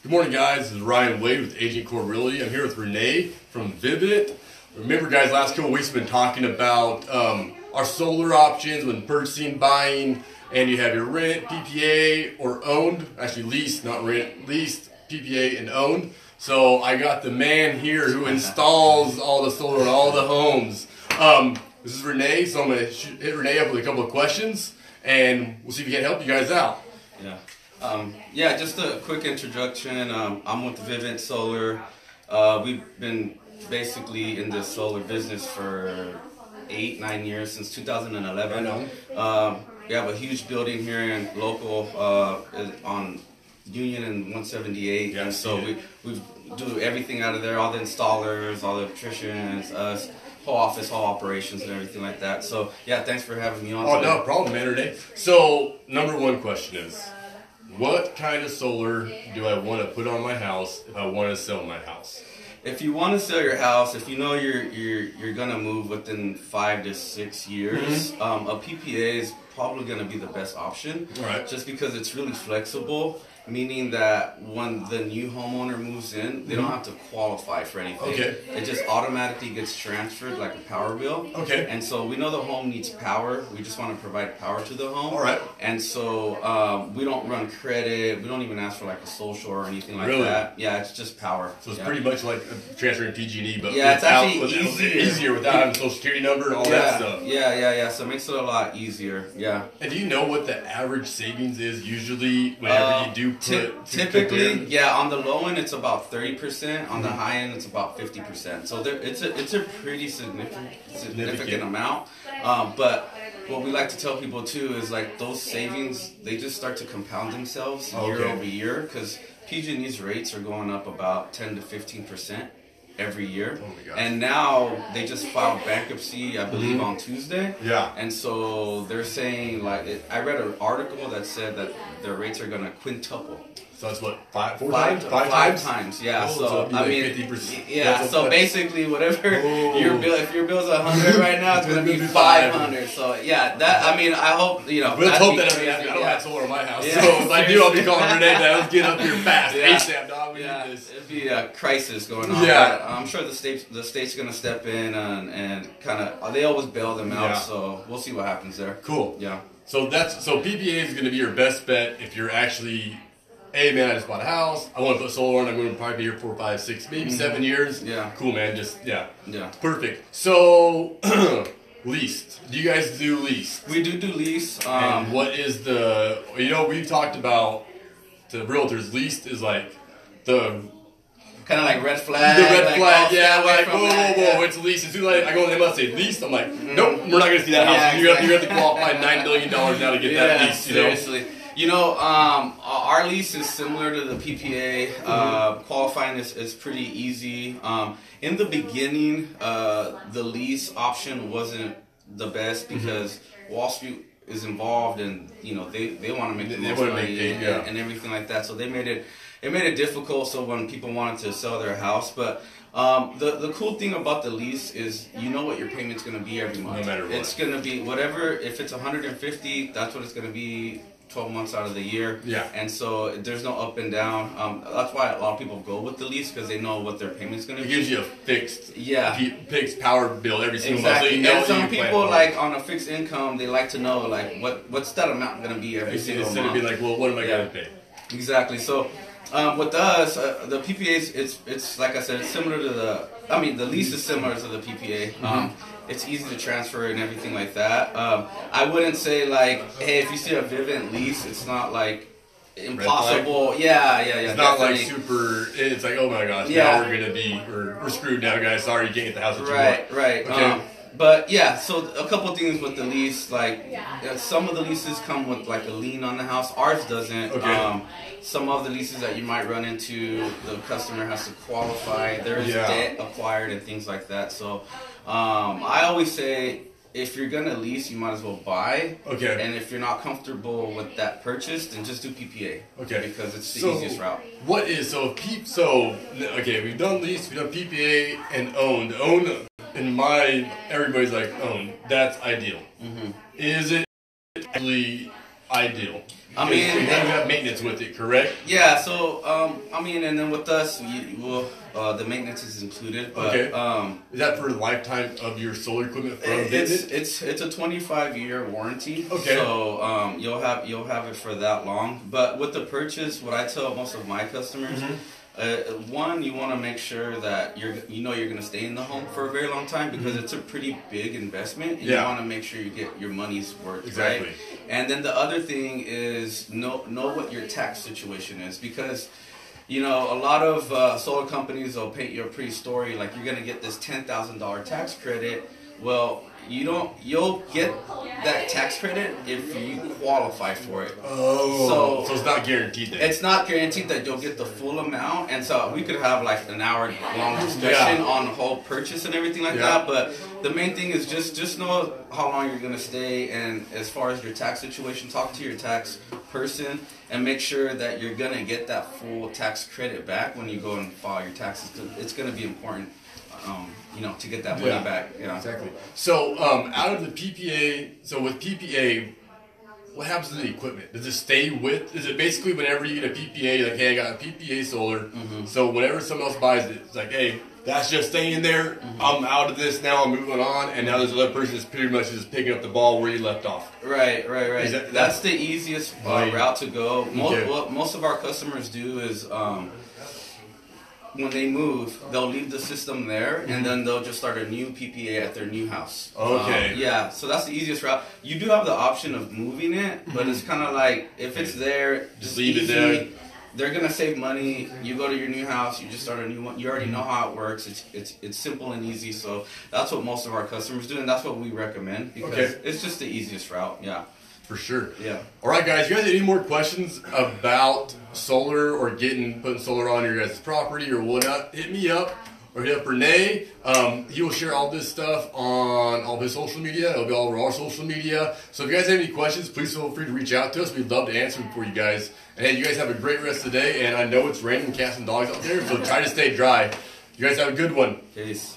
Good morning, guys. This is Ryan Wade with Agent Core Realty. I'm here with Rene from Vivint. Remember, guys, last couple weeks we've been talking about our solar options when purchasing, buying, and you have your rent, PPA, or owned. Actually, leased, not rent, leased, PPA, and owned. So I got the man here who installs all the solar on all the homes. This is Rene, so I'm going to hit Rene up with a couple of questions, and we'll see if we can help you guys out. Yeah, just a quick introduction. I'm with Vivint Solar. We've been basically in the solar business for 8-9 years, since 2011. We have a huge building here in local on Union and 178, and so we do everything out of there, all the installers, all the electricians, us, whole office, whole operations, and everything like that. So yeah, thanks for having me on. Oh, no problem, man, Rene. So number one question is, what kind of solar do I want to put on my house if I want to sell my house? If you want to sell your house, if you know you're gonna move within 5 to 6 years, a PPA is probably gonna be the best option. All right. Just because it's really flexible, meaning that when the new homeowner moves in, they don't have to qualify for anything. Okay. It just automatically gets transferred like a power bill. Okay. And so we know the home needs power. We just want to provide power to the home. All right. And so we don't run credit. We don't even ask for like a social or anything like that. Yeah, it's just power. So it's pretty much like transferring PG&E, but it's actually easier without having a social security number and all that stuff. Yeah. So it makes it a lot easier. Yeah. And do you know what the average savings is usually whenever you do typically, on the low end it's about 30%. On the high end it's about 50%. So it's a pretty significant amount. But what we like to tell people too is like those savings, they just start to compound themselves year over year, because PG&E's rates are going up about 10 to 15% every year. Oh my gosh. And now they just filed bankruptcy, I believe, on Tuesday. Yeah. And so they're saying, like, I read an article that said that their rates are going to quintuple. So that's what, five times? Yeah. Oh, so I like mean, 50%. yeah. So basically, whatever your bill, if your bill's 100 right now, it's going to be 500. So yeah, that I mean, I hope Let's hope that doesn't happen. I don't have solar in my house, so if I do, I'll be calling Rene. Let's get up here fast, ASAP, dog. We need this. It'd be a crisis going on. Yeah. But I'm sure the state's going to step in and kind of, they always bail them out. Yeah. So we'll see what happens there. Cool. Yeah. So PPA is going to be your best bet if you're actually, hey man, I just bought a house. I want to put solar on. I'm going to probably be here 4, 5, 6, maybe 7 years. Yeah. Cool, man. Yeah. Perfect. So leased. Do you guys do lease? We do lease. And what is the? We've talked about the realtors. Leased is like the kind of like red flag. The red flag, whoa, it's leased. As soon as I go in, they must say leased. I'm like, nope, we're not going to see that house. You have to qualify $9 billion now to get that lease. Seriously. Our lease is similar to the PPA. Qualifying is pretty easy. In the beginning, the lease option wasn't the best because Wall Street is involved, and they want to make the most money and everything like that. So they made it difficult. So when people wanted to sell their house, but the cool thing about the lease is you know what your payment's going to be every month. No matter what. It's going to be whatever. If it's 150, that's what it's going to be 12 months out of the year. Yeah. And so there's no up and down. That's why a lot of people go with the lease, because they know what their payment's going to be. It gives you a fixed power bill every single month. So you know, and some people like on a fixed income, they like to know like what's that amount going to be every single month. Instead of being like, well, what am I going to pay? Exactly. So with us, the PPA, it's like I said, it's similar to the lease is similar to the PPA. It's easy to transfer and everything like that. I wouldn't say like, hey, if you see a Vivint lease, it's not like impossible. Yeah. It's not like super. It's like, oh my gosh, now we're screwed now, guys. Sorry, you can't get the house that you want. Right. Okay. But yeah, so a couple things with the lease, like some of the leases come with like a lien on the house. Ours doesn't. Okay. Some of the leases that you might run into, the customer has to qualify. There is debt acquired and things like that. So I always say, if you're gonna lease, you might as well buy. Okay. And if you're not comfortable with that purchase, then just do PPA. Okay. Because it's the easiest route. We've done lease, we've done PPA and owned. Owned in my everybody's like owned. That's ideal. Is it actually ideal. I mean, and then you have maintenance with it, correct? Yeah. So, I mean, and then with us, the maintenance is included. But, okay. Is that for the lifetime of your solar equipment from Vivint? It's a 25-year warranty. Okay. So you'll have it for that long. But with the purchase, what I tell most of my customers. One, you want to make sure that you're going to stay in the home for a very long time because it's a pretty big investment. And you want to make sure you get your money's worth, exactly. Right? And then the other thing is know what your tax situation is because, a lot of solar companies will paint you a pretty story like you're going to get this $10,000 tax credit. Well, you'll get that tax credit if you qualify for it. Oh, so it's not guaranteed then. It's not guaranteed that you'll get the full amount, and so we could have like an hour-long discussion on the whole purchase and everything like that. But the main thing is just know how long you're gonna stay, and as far as your tax situation, talk to your tax person and make sure that you're gonna get that full tax credit back when you go and file your taxes. It's gonna be important. To get that money back. Yeah, exactly. So, out of the PPA, with PPA, what happens to the equipment? Does it stay with? Is it basically whenever you get a PPA, you're like, hey, I got a PPA solar. So whenever someone else buys it, it's like, hey, that's just staying there. I'm out of this now. I'm moving on, and now there's another person that's pretty much just picking up the ball where you left off. Right. That's the easiest route to go. What most of our customers do is. When they move, they'll leave the system there, and then they'll just start a new PPA at their new house. Okay. So that's the easiest route. You do have the option of moving it, but it's kind of like, if it's there, just leave it there. They're going to save money. You go to your new house, you just start a new one. You already know how it works. It's simple and easy, so that's what most of our customers do, and that's what we recommend, because it's just the easiest route, For sure. Yeah. All right, guys. You guys have any more questions about solar or putting solar on your guys' property or whatnot? Hit me up or hit up Rene. He will share all this stuff on all of his social media. It'll be all over our social media. So if you guys have any questions, please feel free to reach out to us. We'd love to answer them for you guys. And hey, you guys have a great rest of the day. And I know it's raining cats and dogs out there, so try to stay dry. You guys have a good one. Peace.